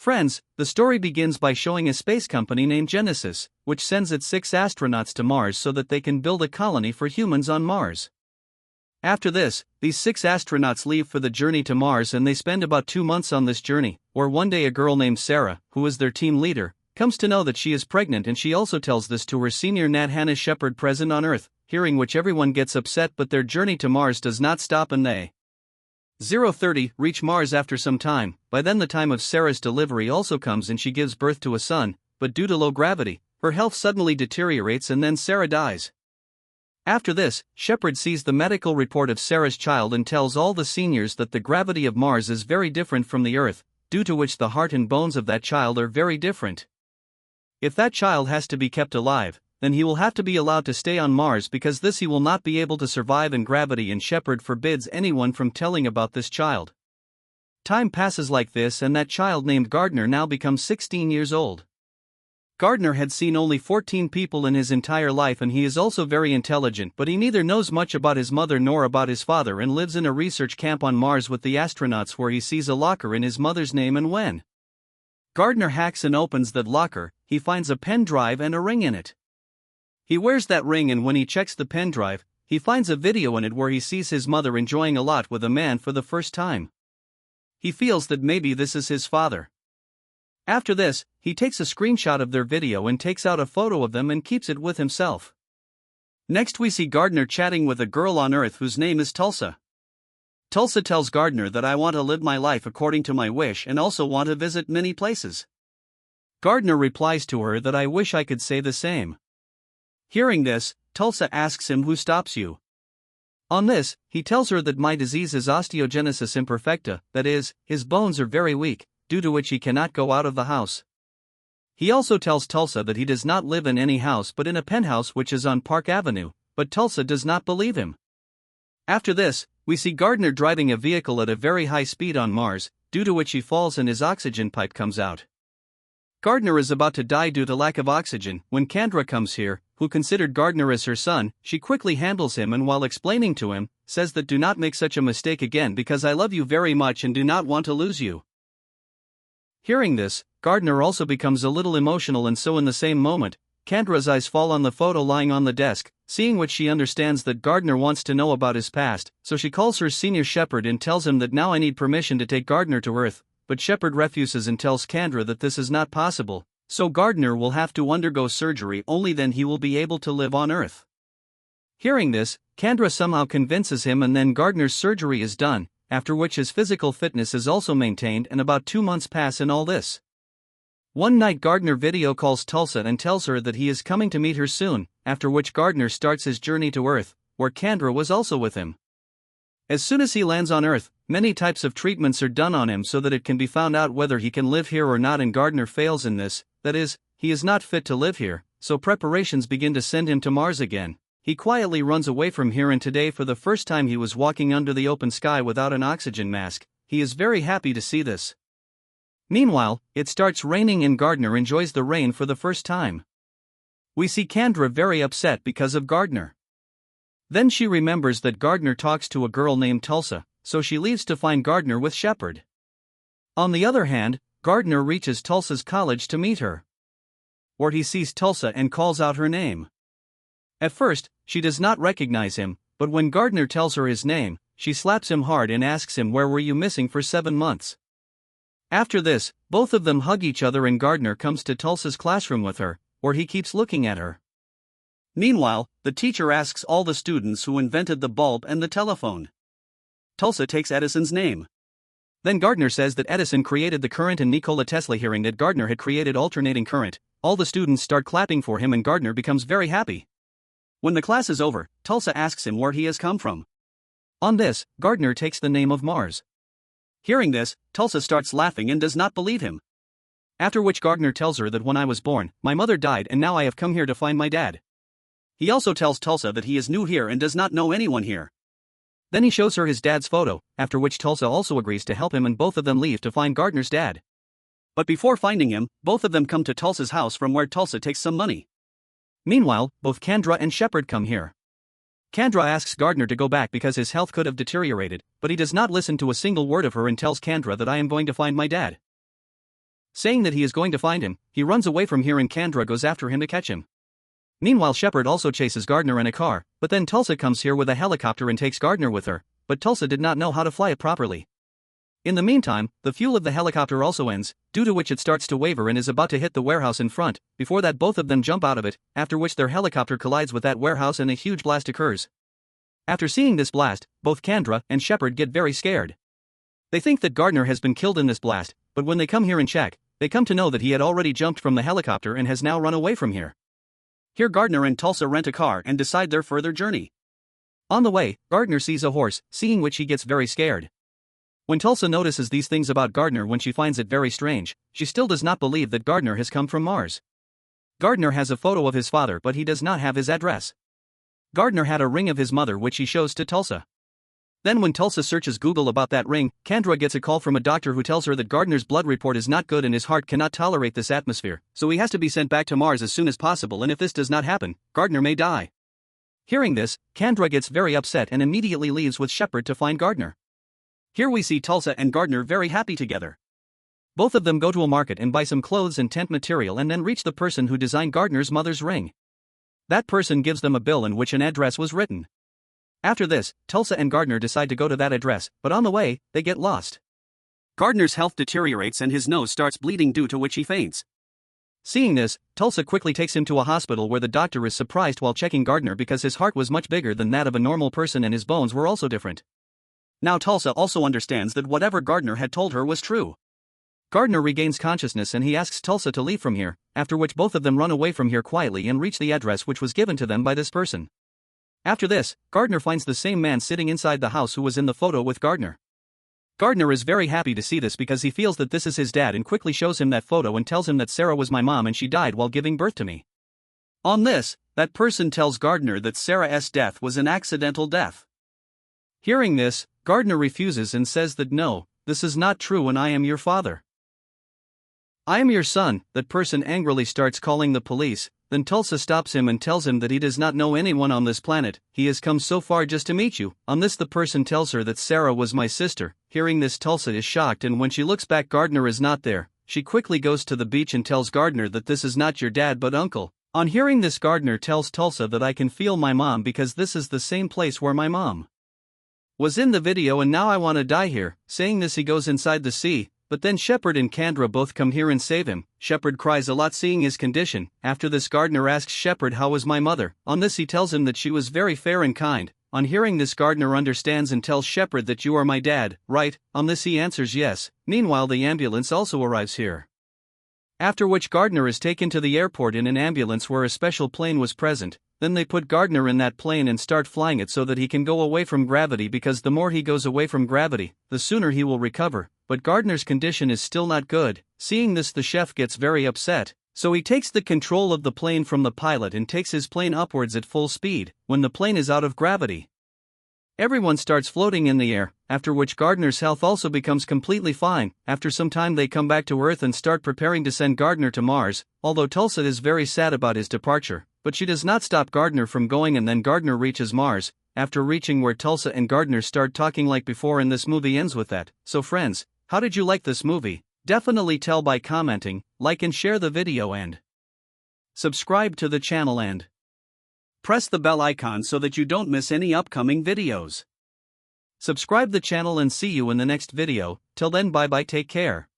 Friends, the story begins by showing a space company named Genesis, which sends its 6 astronauts to Mars so that they can build a colony for humans on Mars. After this, these 6 astronauts leave for the journey to Mars and they spend about 2 months on this journey, where one day a girl named Sarah, who is their team leader, comes to know that she is pregnant and she also tells this to her senior Nat Hannah Shepard present on Earth, hearing which everyone gets upset but their journey to Mars does not stop and they 030 reach Mars after some time. By then the time of Sarah's delivery also comes and she gives birth to a son, but due to low gravity, her health suddenly deteriorates and then Sarah dies. After this, Shepard sees the medical report of Sarah's child and tells all the seniors that the gravity of Mars is very different from the Earth, due to which the heart and bones of that child are very different. If that child has to be kept alive, then he will have to be allowed to stay on Mars because this he will not be able to survive in gravity and Shepard forbids anyone from telling about this child. Time passes like this and that child named Gardner now becomes 16 years old. Gardner had seen only 14 people in his entire life and he is also very intelligent but he neither knows much about his mother nor about his father and lives in a research camp on Mars with the astronauts where he sees a locker in his mother's name and when Gardner hacks and opens that locker, he finds a pen drive and a ring in it. He wears that ring and when he checks the pen drive, he finds a video in it where he sees his mother enjoying a lot with a man for the first time. He feels that maybe this is his father. After this, he takes a screenshot of their video and takes out a photo of them and keeps it with himself. Next we see Gardner chatting with a girl on Earth whose name is Tulsa. Tulsa tells Gardner that I want to live my life according to my wish and also want to visit many places. Gardner replies to her that I wish I could say the same. Hearing this, Tulsa asks him who stops you. On this, he tells her that my disease is osteogenesis imperfecta, that is, his bones are very weak, due to which he cannot go out of the house. He also tells Tulsa that he does not live in any house but in a penthouse which is on Park Avenue, but Tulsa does not believe him. After this, we see Gardner driving a vehicle at a very high speed on Mars, due to which he falls and his oxygen pipe comes out. Gardner is about to die due to lack of oxygen when Kendra comes here, who considered Gardner as her son. She quickly handles him and while explaining to him, says that do not make such a mistake again because I love you very much and do not want to lose you. Hearing this, Gardner also becomes a little emotional and so in the same moment, Kendra's eyes fall on the photo lying on the desk, seeing which she understands that Gardner wants to know about his past, so she calls her senior Shepard and tells him that now I need permission to take Gardner to Earth. But Shepard refuses and tells Kendra that this is not possible, so Gardner will have to undergo surgery only then he will be able to live on Earth. Hearing this, Kendra somehow convinces him and then Gardner's surgery is done, after which his physical fitness is also maintained and about 2 months pass in all this. One night Gardner video calls Tulsa and tells her that he is coming to meet her soon, after which Gardner starts his journey to Earth, where Kendra was also with him. As soon as he lands on Earth, many types of treatments are done on him so that it can be found out whether he can live here or not and Gardner fails in this, that is, he is not fit to live here, so preparations begin to send him to Mars again. He quietly runs away from here and today for the first time he was walking under the open sky without an oxygen mask. He is very happy to see this. Meanwhile, it starts raining and Gardner enjoys the rain for the first time. We see Kendra very upset because of Gardner. Then she remembers that Gardner talks to a girl named Tulsa, so she leaves to find Gardner with Shepard. On the other hand, Gardner reaches Tulsa's college to meet her, where he sees Tulsa and calls out her name. At first, she does not recognize him, but when Gardner tells her his name, she slaps him hard and asks him where were you missing for 7 months. After this, both of them hug each other and Gardner comes to Tulsa's classroom with her, where he keeps looking at her. Meanwhile, the teacher asks all the students who invented the bulb and the telephone. Tulsa takes Edison's name. Then Gardner says that Edison created the current and Nikola Tesla hearing that Gardner had created alternating current. All the students start clapping for him and Gardner becomes very happy. When the class is over, Tulsa asks him where he has come from. On this, Gardner takes the name of Mars. Hearing this, Tulsa starts laughing and does not believe him. After which Gardner tells her that when I was born, my mother died and now I have come here to find my dad. He also tells Tulsa that he is new here and does not know anyone here. Then he shows her his dad's photo, after which Tulsa also agrees to help him and both of them leave to find Gardner's dad. But before finding him, both of them come to Tulsa's house from where Tulsa takes some money. Meanwhile, both Kendra and Shepard come here. Kendra asks Gardner to go back because his health could have deteriorated, but he does not listen to a single word of her and tells Kendra that I am going to find my dad. Saying that he is going to find him, he runs away from here and Kendra goes after him to catch him. Meanwhile, Shepard also chases Gardner in a car, but then Tulsa comes here with a helicopter and takes Gardner with her, but Tulsa did not know how to fly it properly. In the meantime, the fuel of the helicopter also ends, due to which it starts to waver and is about to hit the warehouse in front. Before that, both of them jump out of it, after which their helicopter collides with that warehouse and a huge blast occurs. After seeing this blast, both Kendra and Shepard get very scared. They think that Gardner has been killed in this blast, but when they come here and check, they come to know that he had already jumped from the helicopter and has now run away from here. Here Gardner and Tulsa rent a car and decide their further journey. On the way, Gardner sees a horse, seeing which he gets very scared. When Tulsa notices these things about Gardner when she finds it very strange, she still does not believe that Gardner has come from Mars. Gardner has a photo of his father but he does not have his address. Gardner had a ring of his mother which he shows to Tulsa. Then when Tulsa searches Google about that ring, Kendra gets a call from a doctor who tells her that Gardner's blood report is not good and his heart cannot tolerate this atmosphere, so he has to be sent back to Mars as soon as possible, and if this does not happen, Gardner may die. Hearing this, Kendra gets very upset and immediately leaves with Shepard to find Gardner. Here we see Tulsa and Gardner very happy together. Both of them go to a market and buy some clothes and tent material and then reach the person who designed Gardner's mother's ring. That person gives them a bill in which an address was written. After this, Tulsa and Gardner decide to go to that address, but on the way, they get lost. Gardner's health deteriorates and his nose starts bleeding, due to which he faints. Seeing this, Tulsa quickly takes him to a hospital where the doctor is surprised while checking Gardner because his heart was much bigger than that of a normal person and his bones were also different. Now Tulsa also understands that whatever Gardner had told her was true. Gardner regains consciousness and he asks Tulsa to leave from here, after which both of them run away from here quietly and reach the address which was given to them by this person. After this, Gardner finds the same man sitting inside the house who was in the photo with Gardner. Gardner is very happy to see this because he feels that this is his dad and quickly shows him that photo and tells him that Sarah was my mom and she died while giving birth to me. On this, that person tells Gardner that Sarah's death was an accidental death. Hearing this, Gardner refuses and says that no, this is not true and I am your father. I am your son. That person angrily starts calling the police. Then Tulsa stops him and tells him that he does not know anyone on this planet, he has come so far just to meet you. On this the person tells her that Sarah was my sister. Hearing this, Tulsa is shocked and when she looks back Gardner is not there. She quickly goes to the beach and tells Gardner that this is not your dad but uncle. On hearing this, Gardner tells Tulsa that I can feel my mom because this is the same place where my mom was in the video and now I want to die here. Saying this he goes inside the sea. But then Shepard and Kendra both come here and save him. Shepard cries a lot seeing his condition. After this, Gardner asks Shepard, how was my mother? On this he tells him that she was very fair and kind. On hearing this, Gardner understands and tells Shepard that you are my dad, right? On this he answers yes. Meanwhile the ambulance also arrives here. After which Gardner is taken to the airport in an ambulance where a special plane was present. Then they put Gardner in that plane and start flying it so that he can go away from gravity because the more he goes away from gravity, the sooner he will recover. But Gardner's condition is still not good. Seeing this the chef gets very upset, so he takes the control of the plane from the pilot and takes his plane upwards at full speed, when the plane is out of gravity. Everyone starts floating in the air, after which Gardner's health also becomes completely fine. After some time they come back to Earth and start preparing to send Gardner to Mars, although Tulsa is very sad about his departure, but she does not stop Gardner from going and then Gardner reaches Mars, after reaching where Tulsa and Gardner start talking like before and this movie ends with that. So friends, how did you like this movie? Definitely tell by commenting, like and share the video and subscribe to the channel and press the bell icon so that you don't miss any upcoming videos. Subscribe the channel and see you in the next video. Till then, bye bye, take care.